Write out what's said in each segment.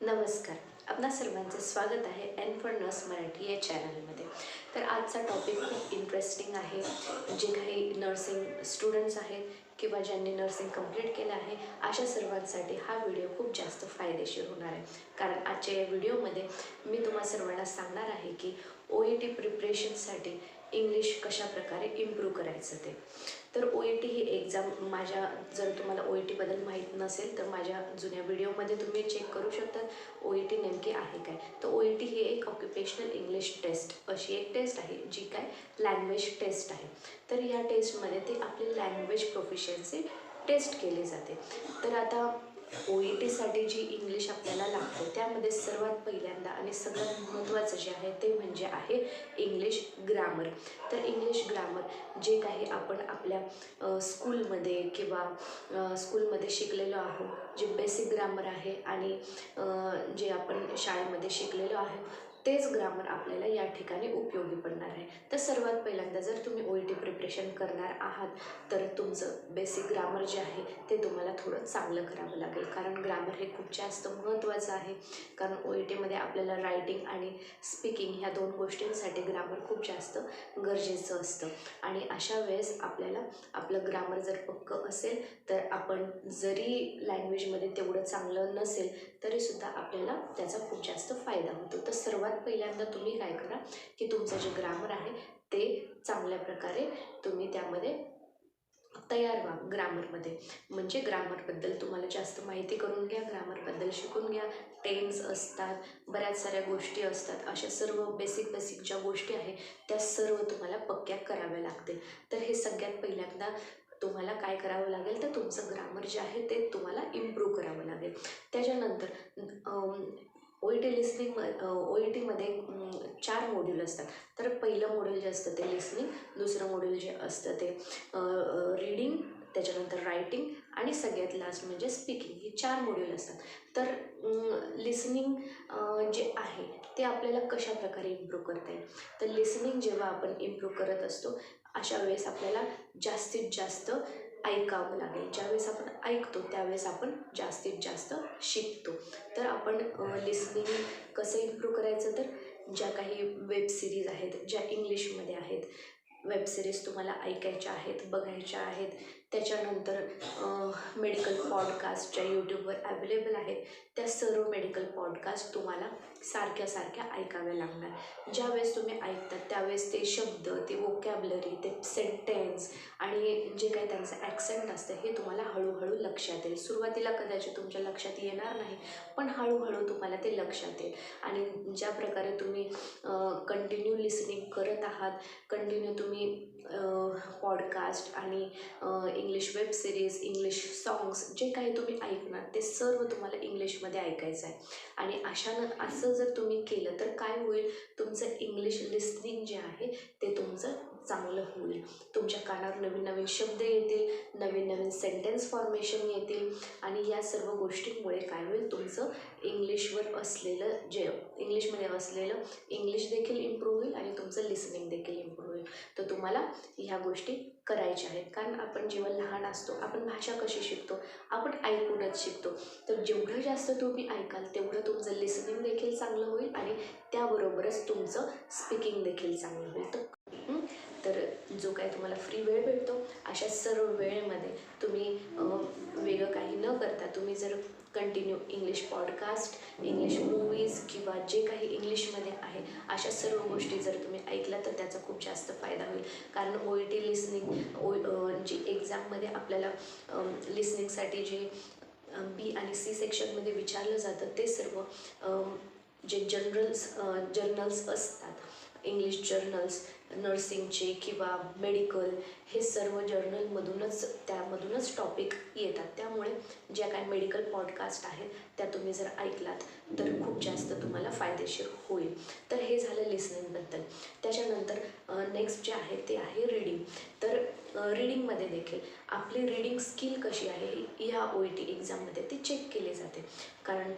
नमस्कार. आपणा सर्वांचे स्वागत आहे एन फॉर नर्स मराठी या चॅनलमध्ये. तर आजचा टॉपिक खूप इंटरेस्टिंग आहे. जे काही नर्सिंग स्टुडंट्स आहेत किंवा ज्यांनी नर्सिंग कंप्लीट केलं आहे, अशा सर्वांसाठी हा व्हिडिओ खूप जास्त फायदेशीर होणार आहे. कारण आजच्या या व्हिडिओमध्ये मी तुम्हा सर्वांना सांगणार आहे की OET प्रिपरेशनसाठी इंग्लिश कशाप्रकारे इम्प्रूव्ह करायचं ते. तर OET ही एक्झाम जर तुम्हाला OETबद्दल माहीत नसेल तर माझ्या जुन्या व्हिडिओमध्ये तुम्ही चेक करू शकता OET नेमकी आहे काय. तर OET ही एक ऑक्युपेशनल इंग्लिश टेस्ट अशी एक टेस्ट आहे जी काय लँग्वेज टेस्ट आहे. तर या टेस्टमध्ये ते आपली लँग्वेज प्रोफिशियन्सी टेस्ट केली जाते. तर आता OETसाठी जी इंग्लिश आपल्याला लागते त्यामध्ये सर्वात पहिल्यांदा आणि सगळ्यात महत्त्वाचं जे आहे ते म्हणजे आहे इंग्लिश ग्रामर. तर इंग्लिश ग्रामर जे काही आपण आपल्या स्कूलमध्ये किंवा स्कूलमध्ये शिकलेलो आहोत, जे बेसिक ग्रामर आहे आणि जे आपण शाळेमध्ये शिकलेलो आहे तेच ग्रामर आपल्याला या ठिकाणी उपयोगी पडणार आहे. तर सर्वात पहिल्यांदा जर तुम्ही OET प्रिपरेशन करणार आहात तर तुमचं बेसिक ग्रामर जे आहे ते तुम्हाला थोडं चांगलं करावं लागेल. कारण ग्रामर हे खूप जास्त महत्त्वाचं आहे. कारण OETमध्ये आपल्याला रायटिंग आणि स्पीकिंग ह्या दोन गोष्टींसाठी ग्रामर खूप जास्त गरजेचं असतं. आणि अशा वेळेस आपल्याला आपलं ग्रामर जर पक्कं असेल तर आपण जरी लँग्वेजमध्ये तेवढं चांगलं नसेल तरीसुद्धा आपल्याला त्याचा खूप जास्त फायदा होतो. तर सर्वात पहिल्यांदा तुम्ही काय करा की तुमचं जे ग्रामर आहे ते चांगल्या प्रकारे तुम्ही त्यामध्ये तयार व्हा ग्रामरमध्ये. म्हणजे ग्रामरबद्दल तुम्हाला जास्त माहिती करून घ्या, ग्रामरबद्दल शिकून घ्या. टेन्स असतात, बऱ्याच साऱ्या गोष्टी असतात. अशा सर्व बेसिक ज्या गोष्टी आहेत त्या सर्व तुम्हाला पक्क्या कराव्या लागतील. तर हे सगळ्यात पहिल्यांदा तुम्हाला काय करावं लागेल तर तुमचं ग्रामर जे आहे ते तुम्हाला इम्प्रूव्ह करावं लागेल. त्याच्यानंतर OETमध्ये 4 मॉड्यूल असतात. तर पहिलं मॉड्यूल जे असतं ते लिसनिंग, दुसरं मॉड्यूल जे असतं ते रीडिंग, त्याच्यानंतर रायटिंग आणि सगळ्यात लास्ट म्हणजे स्पीकिंग. ही 4 मॉड्यूल असतात. तर लिसनिंग जे आहे ते आपल्याला कशाप्रकारे इम्प्रूव्ह करता येईल. तर लिसनिंग जेव्हा आपण इम्प्रूव्ह करत असतो अशा वेळेस आपल्याला जास्तीत जास्त ऐकावं लागेल. ज्यावेळेस आपण ऐकतो त्यावेळेस आपण जास्तीत जास्त शिकतो. तर आपण लिसनिंग कसं इम्प्रूव्ह करायचं तर ज्या काही वेब सिरीज आहेत ज्या इंग्लिशमध्ये आहेत, वेब सिरीज तुम्हाला ऐकायच्या आहेत, बघायच्या आहेत. त्याच्यानंतर मेडिकल पॉडकास्ट ज्या यूट्यूबवर अवेलेबल आहेत त्या सर्व मेडिकल पॉडकास्ट तुम्हाला सारख्या ऐकाव्या लागणार. ज्यावेळेस तुम्ही ऐकतात त्यावेळेस ते शब्द, ते वोकॅबलरी, ते सेंटेन्स आणि जे काही त्यांचं ॲक्सेंट असतं हे तुम्हाला हळूहळू लक्षात येईल. सुरुवातीला कदाचित तुमच्या लक्षात येणार नाही पण हळूहळू तुम्हाला ते लक्षात येईल. आणि ज्या प्रकारे तुम्ही कंटिन्यू लिसनिंग करत आहात, कंटिन्यू तुम्ही पॉडकास्ट आणि English web series, English songs जे काही तुम्ही ऐकणार ते सर्व तुम्हाला इंग्लिशमध्ये ऐकायचं आहे. आणि असं जर तुम्ही केलं तर काय होईल, तुमचं इंग्लिश लिसनिंग जे आहे ते तुमचं चांगलं होईल. तुमच्या कानावर नवीन शब्द येतील, नवीन सेंटेन्स फॉर्मेशन येतील आणि या सर्व गोष्टींमुळे काय होईल, तुमचं इंग्लिशमध्ये असलेलं इंग्लिश देखील इम्प्रूव्ह होईल आणि तुमचं लिसनिंग देखील इम्प्रूव्ह होईल. तर तुम्हाला ह्या गोष्टी करायच्या आहेत. कारण आपण जेव्हा लहान असतो आपण भाषा कशी शिकतो, आपण ऐकूनच शिकतो. तर जेवढं जास्त तुम्ही ऐकाल तेवढं तुमचं लिसनिंग देखील चांगलं होईल आणि त्याबरोबरच तुमचं स्पीकिंग देखील चांगलं होईल. तर जो काही तुम्हाला फ्री वेळ भेटतो अशा सर्व वेळेमध्ये तुम्ही वेगळं काही न करता तुम्ही जर continue English podcast, English movies किंवा जे काही इंग्लिशमध्ये आहे अशा सर्व गोष्टी जर तुम्ही ऐकल्या तर त्याचा खूप जास्त फायदा होईल. कारण OET लिसनिंग जी एक्झाममध्ये आपल्याला लिसनिंगसाठी जे B आणि C सेक्शनमध्ये विचारलं जातं ते सर्व जे जर्नल्स असतात, इंग्लिश जर्नल्स नर्सिंगचे किंवा मेडिकल, हे सर्व त्यामधूनच टॉपिक येतात. त्यामुळे ज्या काही मेडिकल पॉडकास्ट आहेत त्या तुम्ही जर ऐकलात तर खूप जास्त तुम्हाला फायदेशीर होईल. तर हे झालं लिसनिंगबद्दल. त्याच्यानंतर नेक्स्ट जे आहे ते आहे रीडिंग. तर रीडिंगमध्ये देखील आपली रीडिंग स्किल कशी आहे ह्या OET एक्झाममध्ये ते चेक केले जाते. कारण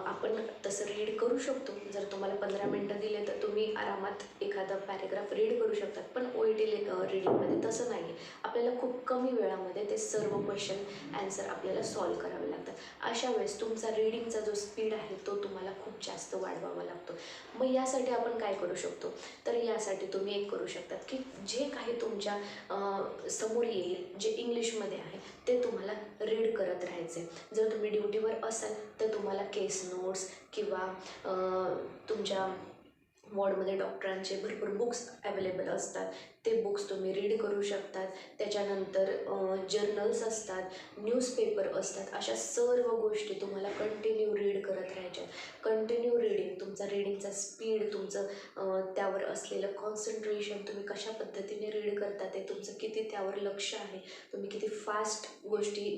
आपण तसं रीड करू शकतो. जर तुम्हाला 15 मिनटं दिले तर तुम्ही आरामात एखादा पॅरेग्राफ रीड करू शकतात. पण OET रीडिंगमध्ये तसं नाही आहे. आपल्याला खूप कमी वेळामध्ये ते सर्व क्वेश्चन ॲन्सर आपल्याला सॉल्व करावे लागतात. अशा वेळेस तुमचा रीडिंगचा जो स्पीड आहे तो तुम्हाला खूप जास्त वाढवावा लागतो. मग यासाठी आपण काय करू शकतो? तर यासाठी तुम्ही एक करू शकतात की जे काही तुमच्या समोर येईल जे इंग्लिशमध्ये आहे ते तुम्हाला रीड करत राहायचे. जर तुम्ही ड्युटीवर असाल तर तुम्हाला केस नोट्स किंवा तुमच्या वॉर्डमध्ये डॉक्टरांचे भरपूर बुक्स अवेलेबल असतात, ते बुक्स तुम्ही रीड करू शकतात. त्याच्यानंतर जर्नल्स असतात, न्यूजपेपर असतात. अशा सर्व गोष्टी तुम्हाला कंटिन्यू रीड करत राहायच्या. कंटिन्यू रीडिंग, तुमचा रीडिंगचा स्पीड, तुमचं त्यावर असलेलं कॉन्सन्ट्रेशन, तुम्ही कशा पद्धतीने रीड करता ते, तुमचं किती त्यावर लक्ष आहे, तुम्ही किती फास्ट गोष्टी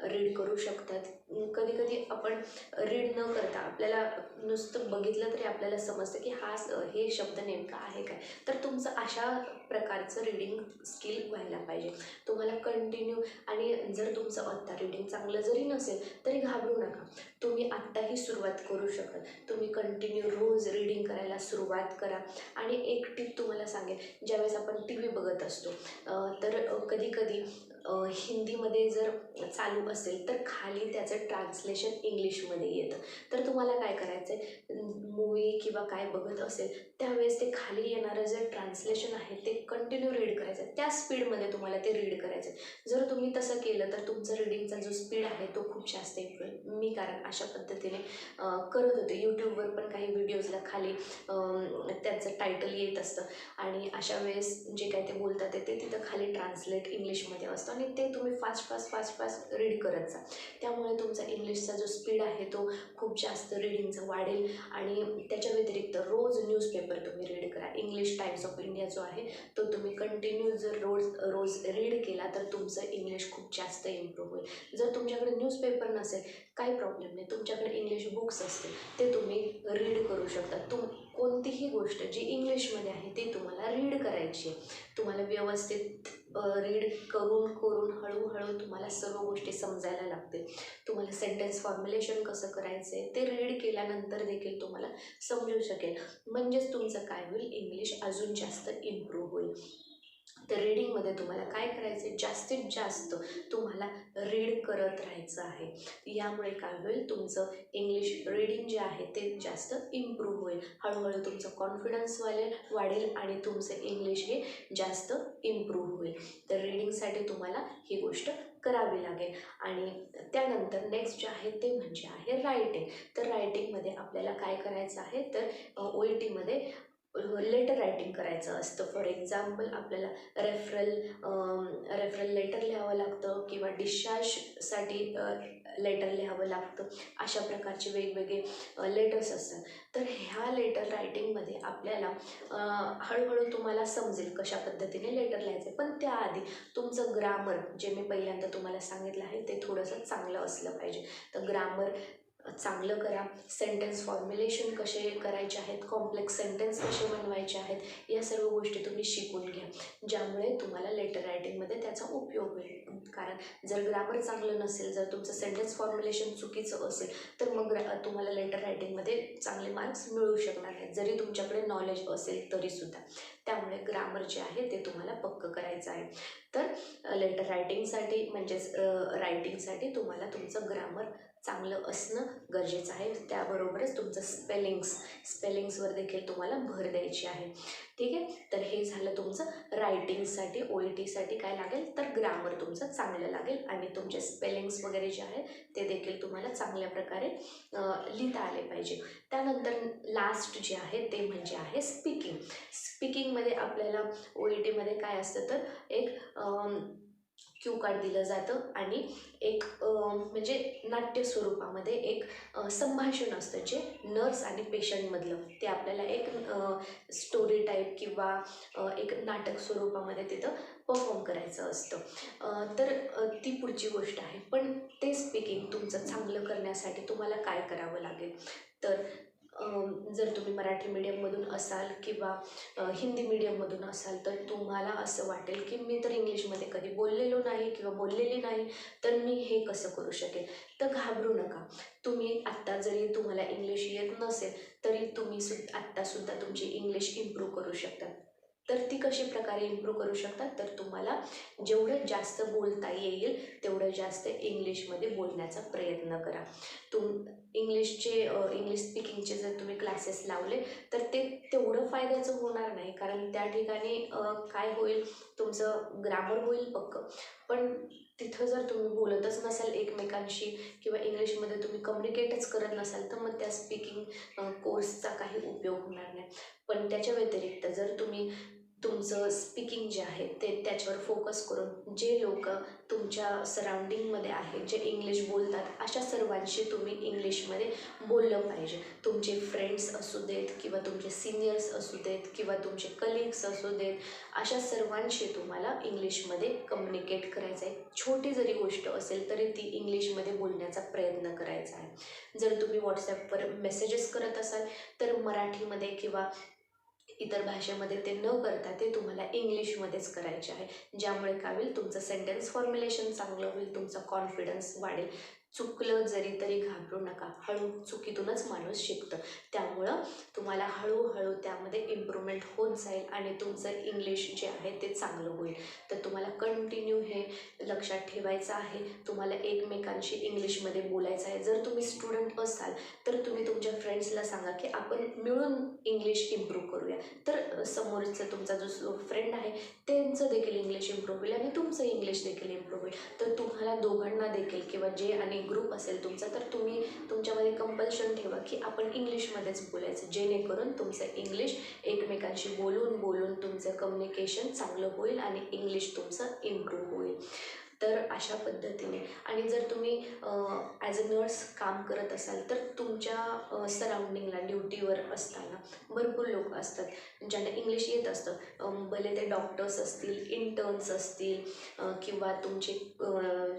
रीड करू शकतात. कधी कधी आपण रीड न करता आपल्याला नुसतं बघितलं तरी आपल्याला समजतं की हे शब्द नेमका आहे काय. तर तुमचं अशा प्रकारचं रीडिंग स्किल व्हायला पाहिजे. तुम्हाला कंटिन्यू, आणि जर तुमचं आत्ता रीडिंग चांगलं जरी नसेल तरी घाबरू नका. तुम्ही आत्ताही सुरुवात करू शकता. तुम्ही कंटिन्यू रोज रीडिंग करायला सुरुवात करा. आणि एक टिप तुम्हाला सांगेन, ज्यावेळेस आपण TV बघत असतो तर कधी कधी हिंदीमध्ये जर चालू असेल तर खाली त्याचं ट्रान्सलेशन इंग्लिशमध्ये येतं. तर तुम्हाला काय करायचं आहे, मूवी किंवा काय बघत असेल त्यावेळेस ते खाली येणारं जे ट्रान्सलेशन आहे ते कंटिन्यू रीड करायचं. त्या स्पीडमध्ये तुम्हाला ते रीड करायचं. जर तुम्ही तसं केलं तर तुमचा रीडिंगचा जो स्पीड आहे तो खूप जास्त इम्प्रूव्ह. मी कारण अशा पद्धतीने करत होते. यूट्यूबवर पण काही व्हिडिओजला खाली त्यांचं टायटल येत असतं आणि अशा वेळेस जे काय ते बोलतात ते तिथं खाली ट्रान्सलेट इंग्लिशमध्ये असतं आणि ते तुम्ही fast fast fast fast read करत जा. त्यामुळे तुमचा इंग्लिशचा जो स्पीड आहे तो खूप जास्त रीडिंगचा वाढेल. आणि त्याच्या व्यतिरिक्त रोज न्यूजपेपर तुम्ही रीड करा. इंग्लिश टाइम्स ऑफ इंडिया जो आहे तो तुम्ही कंटिन्यू जर रोज रीड केला तर तुमचं इंग्लिश खूप जास्त इम्प्रूव्ह होईल. जर तुमच्याकडे न्यूजपेपर नसेल काही प्रॉब्लेम नाही, तुमच्याकडे इंग्लिश बुक्स असतील ते तुम्ही रीड करू शकता. कोणतीही गोष्ट जी इंग्लिशमध्ये आहे ती तुम्हाला रीड करायची आहे. तुम्हाला व्यवस्थित रीड करून करून हळूहळू तुम्हाला सर्व गोष्टी समजायला लागतील. तुम्हाला सेंटेन्स फॉर्म्युलेशन कसं करायचं आहे ते रीड केल्यानंतर देखील तुम्हाला समजू शकेल. म्हणजेच तुमचं काय होईल, इंग्लिश अजून जास्त इम्प्रूव्ह होईल. तर रीडिंगमध्ये तुम्हाला काय करायचं आहे, जास्तीत जास्त तुम्हाला रीड करत राहायचं आहे. यामुळे काय होईल, तुमचं इंग्लिश रीडिंग जे आहे ते जास्त इम्प्रूव्ह होईल. हळूहळू तुमचं कॉन्फिडन्स वाढेल आणि तुमचं इंग्लिश हे जास्त इम्प्रूव्ह होईल. तर रीडिंगसाठी तुम्हाला ही गोष्ट करावी लागेल. आणि त्यानंतर नेक्स्ट जे आहे ते म्हणजे आहे रायटिंग. तर रायटिंगमध्ये आपल्याला काय करायचं आहे, तर OETमध्ये लेटर रायटिंग करायचं असतं. फॉर एक्झाम्पल आपल्याला रेफरल लेटर लिहावं लागतं किंवा डिस्चार्जसाठी लेटर लिहावं लागतं. अशा प्रकारचे वेगवेगळे लेटर्स असतात. तर ह्या लेटर रायटिंगमध्ये आपल्याला हळूहळू तुम्हाला समजेल कशा पद्धतीने लेटर लिहायचं. पण त्याआधी तुमचं ग्रामर, जे मी पहिल्यांदा तुम्हाला सांगितलं आहे, ते थोडंसं चांगलं असलं पाहिजे. तर ग्रामर चांगलं करा. सेंटेन्स फॉर्म्युलेशन कसे करायचे आहेत, कॉम्प्लेक्स सेंटेन्स कसे बनवायचे आहेत, या सर्व गोष्टी तुम्ही शिकून घ्या, ज्यामुळे तुम्हाला लेटर रायटिंगमध्ये त्याचा उपयोग होईल. कारण जर ग्रामर चांगलं नसेल, जर तुमचं सेंटेन्स फॉर्म्युलेशन चुकीचं असेल तर मग तुम्हाला लेटर रायटिंगमध्ये चांगले मार्क्स मिळू शकणार नाहीत, जरी तुमच्याकडे नॉलेज असेल तरीसुद्धा. त्यामुळे ग्रामर जे आहे ते तुम्हाला पक्कं करायचं आहे. तर लेटर रायटिंगसाठी म्हणजेच रायटिंगसाठी तुम्हाला तुमचं ग्रामर चांगलं असणं गरजेचं आहे. त्याबरोबरच तुमचं स्पेलिंग्सवर देखील तुम्हाला भर द्यायची आहे. ठीक आहे. तर हे झालं तुमचं रायटिंगसाठी. OETसाठी काय लागेल, तर ग्रामर तुमचं चांगलं लागेल आणि तुमचे स्पेलिंग्स वगैरे जे आहेत ते देखील तुम्हाला चांगल्या प्रकारे लिहिता आले पाहिजे. त्यानंतर लास्ट जे आहे ते म्हणजे आहे स्पीकिंगमध्ये आपल्याला OETमध्ये काय असतं, तर एक क्यू कार्ड दिलं जातं आणि एक म्हणजे नाट्य स्वरूपामध्ये एक संभाषण असतं जे नर्स आणि पेशंटमधलं, ते आपल्याला एक स्टोरी टाईप किंवा एक नाटक स्वरूपामध्ये तिथं परफॉर्म करायचं असतं. तर ती पुढची गोष्ट आहे. पण ते स्पीकिंग तुमचं चांगलं करण्यासाठी तुम्हाला काय करावं लागेल, तर जर तुम्ही मराठी मीडियममधून असाल किंवा हिंदी मीडियममधून असाल तर तुम्हाला असं वाटेल की मी तर इंग्लिशमध्ये कधी बोललेलो नाही किंवा बोललेली नाही, तर मी हे कसं करू शकेल. तर घाबरू नका. तुम्ही आत्ता जरी तुम्हाला इंग्लिश येत नसेल तरी तुम्ही आत्तासुद्धा तुमची इंग्लिश इम्प्रूव्ह करू शकता. तर ती कशी प्रकारे इम्प्रूव्ह करू शकतात, तर तुम्हाला जेवढं जास्त बोलता येईल तेवढं जास्त इंग्लिशमध्ये बोलण्याचा प्रयत्न करा. इंग्लिश स्पीकिंगचे जर तुम्ही क्लासेस लावले तर ते तेवढं फायद्याचं होणार नाही, कारण त्या ठिकाणी काय होईल, तुमचं ग्रामर होईल पक्कं, पण तिथं जर तुम्ही बोलतच नसाल एकमेकांशी किंवा इंग्लिशमध्ये तुम्ही कम्युनिकेटच करत नसाल तर मग त्या स्पीकिंग कोर्सचा काही उपयोग होणार नाही. पण त्याच्या व्यतिरिक्त जर तुम्ही तुमचं स्पीकिंग जे आहे ते त्याच्यावर फोकस करून जे लोक तुमच्या सराउंडिंगमध्ये आहेत जे इंग्लिश बोलतात अशा सर्वांशी तुम्ही इंग्लिशमध्ये बोललं पाहिजे. तुमचे फ्रेंड्स असू देत किंवा तुमचे सिनियर्स असू देत किंवा तुमचे कलिग्स असू देत, अशा सर्वांशी तुम्हाला इंग्लिशमध्ये कम्युनिकेट करायचं आहे. छोटी जरी गोष्ट असेल तरी ती इंग्लिशमध्ये बोलण्याचा प्रयत्न करायचा आहे. जर तुम्ही व्हॉट्सॲपवर मेसेजेस करत असाल तर मराठीमध्ये किंवा इतर भाषेमध्ये ते न करता ते तुम्हाला इंग्लिशमध्येच करायचे आहे. ज्यामुळे काय होईल, तुमचं सेंटेन्स फॉर्म्युलेशन चांगलं होईल, तुमचा कॉन्फिडन्स वाढेल. चुकलं जरी तरी घाबरू नका. चुकीतूनच माणूस शिकतं. त्यामुळं तुम्हाला हळूहळू त्यामध्ये इम्प्रूव्हमेंट होत जाईल आणि तुमचं इंग्लिश जे आहे ते चांगलं होईल. तर तुम्हाला कंटिन्यू हे लक्षात ठेवायचं आहे. तुम्हाला एकमेकांशी इंग्लिशमध्ये बोलायचं आहे. जर तुम्ही स्टुडंट असाल तर तुम्ही तुमच्या फ्रेंड्सला सांगा की आपण मिळून इंग्लिश इम्प्रूव्ह करूया. तर समोरचं तुमचा जो फ्रेंड आहे त्यांचं देखील इंग्लिश इम्प्रूव्ह होईल आणि तुमचं इंग्लिश देखील इम्प्रूव्ह होईल. तर तुम्हाला दोघांना देखील किंवा जे आणि ग्रुप असेल तुमचा, तर तुम्ही तुमच्यामध्ये कंपल्शन ठेवा की आपण इंग्लिशमध्येच बोलायचं, जेणेकरून तुमचं इंग्लिश एकमेकांशी बोलून बोलून तुमचं कम्युनिकेशन चांगलं होईल आणि इंग्लिश तुमचं इम्प्रूव्ह होईल. तर अशा पद्धतीने. आणि जर तुम्ही ॲज अ नर्स काम करत असाल तर तुमच्या सराउंडिंगला ड्युटीवर असताना भरपूर लोक असतात ज्यांना इंग्लिश येत असतं. भले ते डॉक्टर्स असतील, इंटर्न्स असतील किंवा तुमचे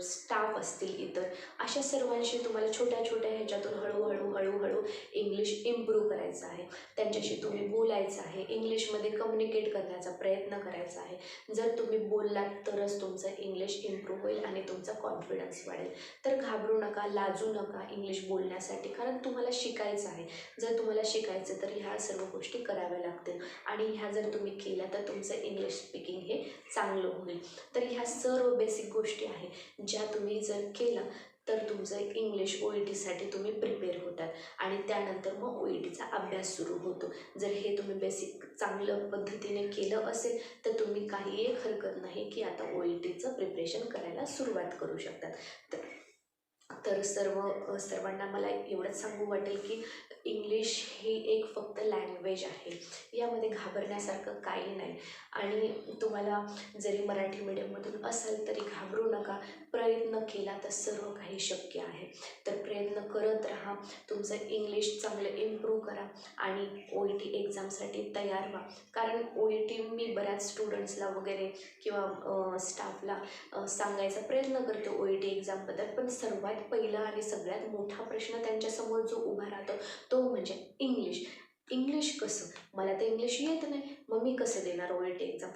स्टाफ असतील इतर, अशा सर्वांशी तुम्हाला छोट्या छोट्या ह्याच्यातून हळूहळू इंग्लिश इम्प्रूव्ह करायचं आहे. त्यांच्याशी तुम्ही बोलायचं आहे, इंग्लिशमध्ये कम्युनिकेट करण्याचा प्रयत्न करायचा आहे. जर तुम्ही बोललात तरच तुमचं इंग्लिश इम्प्रूव्ह होईल आणि तुमचा कॉन्फिडन्स वाढेल. तर घाबरू नका, लाजू नका इंग्लिश बोलण्यासाठी, कारण तुम्हाला शिकायचं आहे. जर तुम्हाला शिकायचं तर ह्या सर्व गोष्टी कराव्या लागतील आणि ह्या जर तुम्ही केल्या तर तुमचं इंग्लिश स्पीकिंग हे चांगलं होईल. तर ह्या सर्व बेसिक गोष्टी आहेत ज्या तुम्ही जर केलं तर तुमचं इंग्लिश OETसाठी तुम्ही प्रिपेअर होतात आणि त्यानंतर मग OETचा अभ्यास सुरू होतो. जर हे तुम्ही बेसिक चांगलं पद्धतीने केलं असेल तर तुम्ही काही एक हरकत नाही की आता OETचं प्रिपरेशन करायला सुरुवात करू शकतात. तर तर सर्वांना मला एवढंच सांगू वाटेल की इंग्लिश ही एक फक्त लँग्वेज आहे. यामध्ये घाबरण्यासारखं काही नाही आणि तुम्हाला जरी मराठी मीडियममधून असाल तरी घाबरू नका. प्रयत्न केला तर सर्व काही शक्य आहे. तर प्रयत्न करत राहा. तुमचं इंग्लिश चांगलं इम्प्रूव्ह करा आणि OET एक्झामसाठी तयार व्हा. कारण OET मी बऱ्याच स्टुडंट्सला वगैरे किंवा स्टाफला सांगायचा प्रयत्न करते OET एक्झामबद्दल, पण सर्वात पहिला आणि सगळ्यात मोठा प्रश्न त्यांच्यासमोर जो उभा राहतो तो म्हणजे इंग्लिश. इंग्लिश कसं? मला तर इंग्लिश येत नाही, मग मी कसं देणार OET एक्झाम?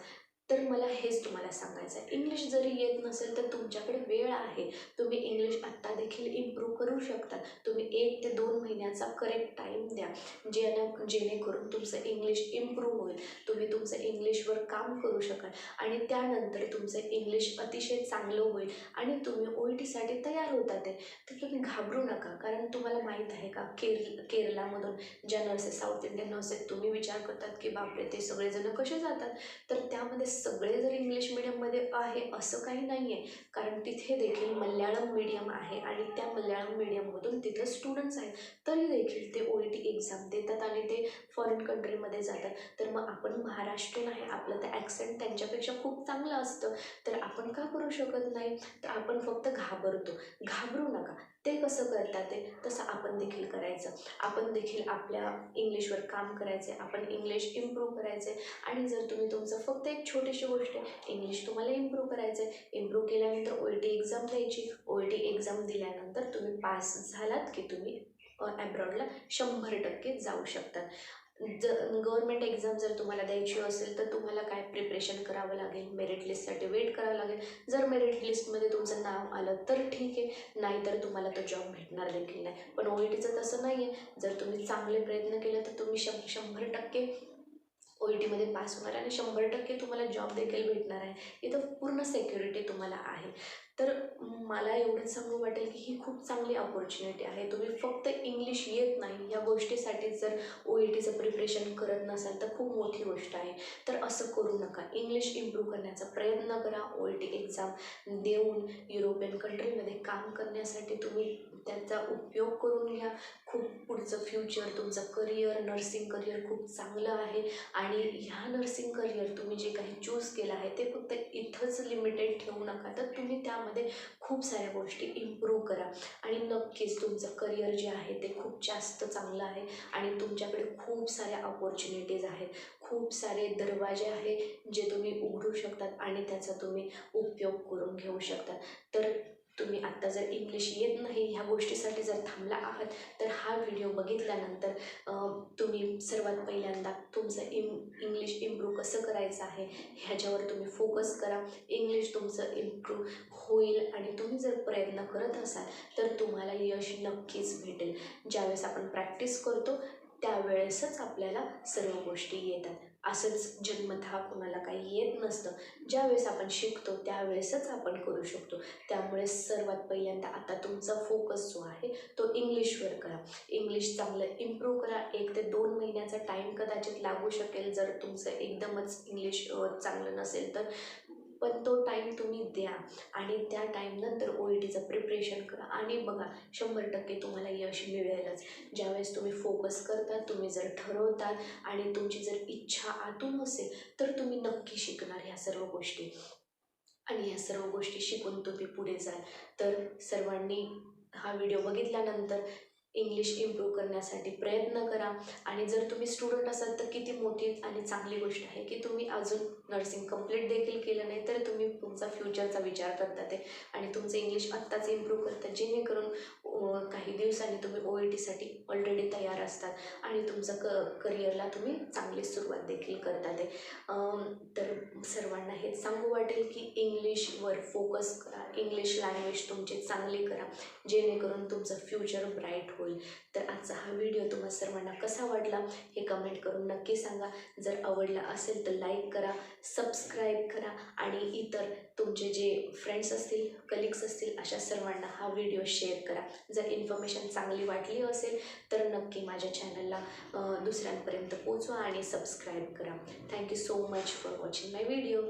तर मला हेच तुम्हाला सांगायचं आहे, इंग्लिश जरी येत नसेल तर तुमच्याकडे वेळ आहे. तुम्ही इंग्लिश आत्ता देखील इम्प्रूव्ह करू शकता. तुम्ही 1 ते 2 महिन्याचा करेक्ट टाईम द्या, जेणेकरून तुमचं इंग्लिश इम्प्रूव्ह होईल. तुम्ही तुमचं इंग्लिशवर काम करू शकाल आणि त्यानंतर तुमचं इंग्लिश अतिशय चांगलं होईल आणि तुम्ही OETसाठी तयार होतात आहे. तर तुम्ही घाबरू नका, कारण तुम्हाला माहीत आहे का, केरलामधून ज्या नर्सेस, साऊथ इंडियन नर्सेस, तुम्ही विचार करतात की बापरे ते सगळेजण कसे जातात, तर त्यामध्ये सगळे जर इंग्लिश मिडियममध्ये आहे असं काही नाही आहे. कारण तिथे देखील मल्याळम मीडियम आहे आणि त्या मल्याळम मीडियममधून तिथं स्टुडंट्स आहेत, तरी देखील ते OET एक्झाम देतात आणि ते फॉरेन कंट्रीमध्ये जातात. तर मग आपण महाराष्ट्रीयन आहे, आपलं तर ॲक्सेंट त्यांच्यापेक्षा खूप चांगलं असतं, तर आपण का करू शकत नाही? तर आपण फक्त घाबरतो. घाबरू नका. ते कसं करतात ते तसं आपण देखील करायचं. आपण देखील आपल्या इंग्लिशवर काम करायचे, आपण इंग्लिश इम्प्रूव्ह करायचे. आणि जर तुम्ही तुमचं फक्त एक छोटीशी गोष्ट आहे, इंग्लिश तुम्हाला इम्प्रूव्ह करायचं आहे, इम्प्रूव्ह केल्यानंतर OET एक्झाम द्यायची. OET एक्झाम दिल्यानंतर तुम्ही पास झालात की तुम्ही ॲब्रॉडला 100% जाऊ शकतात. गव्हर्मेंट एक्झाम जर तुम्हाला द्यायची असेल तर तुम्हाला काय प्रिपरेशन करावं लागेल, मेरिट लिस्टसाठी वेट करावं लागेल. जर मेरिट लिस्टमध्ये तुमचं नाव आलं तर ठीक आहे, नाहीतर तुम्हाला तो जॉब भेटणार देखील नाही. पण OETचं तसं नाही आहे. जर तुम्ही चांगले प्रयत्न केले तर तुम्ही 100% OETमध्ये पास होणार आणि 100% तुम्हाला जॉब देखील भेटणार आहे. इथं पूर्ण सिक्युरिटी तुम्हाला आहे. तर मला एवढंच सांगू वाटेल की ही खूप चांगली अपॉर्च्युनिटी आहे. तुम्ही फक्त इंग्लिश येत नाही या गोष्टीसाठी जर OETचं प्रिपरेशन करत नसाल तर खूप मोठी गोष्ट आहे. तर असं करू नका. इंग्लिश इम्प्रूव्ह करण्याचा प्रयत्न करा. OET एक्झाम देऊन युरोपियन कंट्रीमध्ये काम करण्यासाठी तुम्ही त्याचा उपयोग करून घ्या. खूप पुढचं फ्युचर, तुमचं करिअर, नर्सिंग करिअर खूप चांगलं आहे. आणि ह्या नर्सिंग करिअर तुम्ही जे काही चूज केलं आहे ते फक्त इथंच लिमिटेड ठेवू नका, तर तुम्ही त्यामध्ये खूप साऱ्या गोष्टी इम्प्रूव्ह करा आणि नक्कीच तुमचं करिअर जे आहे ते खूप जास्त चांगलं आहे आणि तुमच्याकडे खूप साऱ्या अपॉर्च्युनिटीज आहेत, खूप सारे दरवाजे आहे जे तुम्ही उघडू शकतात आणि त्याचा तुम्ही उपयोग करून घेऊ शकतात. तर तुम्ही आत्ता जर इंग्लिश येत नाही ह्या गोष्टीसाठी जर थांबला आहात तर हा व्हिडिओ बघितल्यानंतर तुम्ही सर्वात पहिल्यांदा तुमचं इंग्लिश इम्प्रूव्ह कसं करायचं आहे ह्याच्यावर तुम्ही फोकस करा. इंग्लिश तुमचं इम्प्रूव्ह होईल आणि तुम्ही जर प्रयत्न करत असाल तर तुम्हाला यश नक्कीच भेटेल. ज्यावेळेस आपण प्रॅक्टिस करतो त्यावेळेसच आपल्याला सर्व गोष्टी येतात. असंच जन्मतः कोणाला काही येत नसतं. ज्यावेळेस आपण शिकतो त्यावेळेसच आपण करू शकतो. त्यामुळे सर्वात पहिल्यांदा आता तुमचा फोकस जो आहे तो इंग्लिशवर करा. इंग्लिश चांगलं इम्प्रूव्ह करा. 1 ते 2 महिन्याचा टाईम कदाचित लागू शकेल जर तुमचं एकदमच इंग्लिश चांगलं नसेल तर, पण तो टाईम तुम्ही द्या आणि त्या टाईमनंतर OETचं प्रिपरेशन करा आणि बघा 100% तुम्हाला यश मिळेलच. ज्यावेळेस तुम्ही फोकस करता, तुम्ही जर ठरवतात आणि तुमची जर इच्छा आतून असेल तर तुम्ही नक्की शिकणार ह्या सर्व गोष्टी आणि ह्या सर्व गोष्टी शिकून तुम्ही पुढे जाल. तर सर्वांनी हा व्हिडिओ बघितल्यानंतर इंग्लिश इम्प्रूव्ह करण्यासाठी प्रयत्न करा आणि जर तुम्ही स्टुडंट असाल तर किती मोठी आणि चांगली गोष्ट आहे की तुम्ही अजून नर्सिंग कंप्लीट देखील केलं नाही तर तुम्ही तुमचा फ्युचरचा विचार करतात आहे आणि तुमचं इंग्लिश आत्ताच इम्प्रूव्ह करतात, जेणेकरून काही दिवसांनी तुम्ही OETसाठी ऑलरेडी तयार असतात आणि तुमचं करिअरला तुम्ही चांगली सुरुवात देखील करतात आहे. तर सर्वांना हेच सांगू वाटेल की इंग्लिशवर फोकस करा, इंग्लिश लँग्वेज तुमची चांगली करा, जेणेकरून तुमचं फ्युचर ब्राईट होईल. तर आजचा हा व्हिडिओ तुम्हा सर्वांना कसा वाटला हे कमेंट करून नक्की सांगा. जर आवडला असेल तर लाईक करा, सबस्क्राईब करा आणि इतर तुमचे जे फ्रेंड्स असतील, कलिग्स असतील अशा सर्वांना हा व्हिडिओ शेअर करा. जर इन्फॉर्मेशन चांगली वाटली असेल तर नक्की माझ्या चॅनलला दुसऱ्यांपर्यंत पोचवा आणि सबस्क्राईब करा. Thank you so much for watching my video.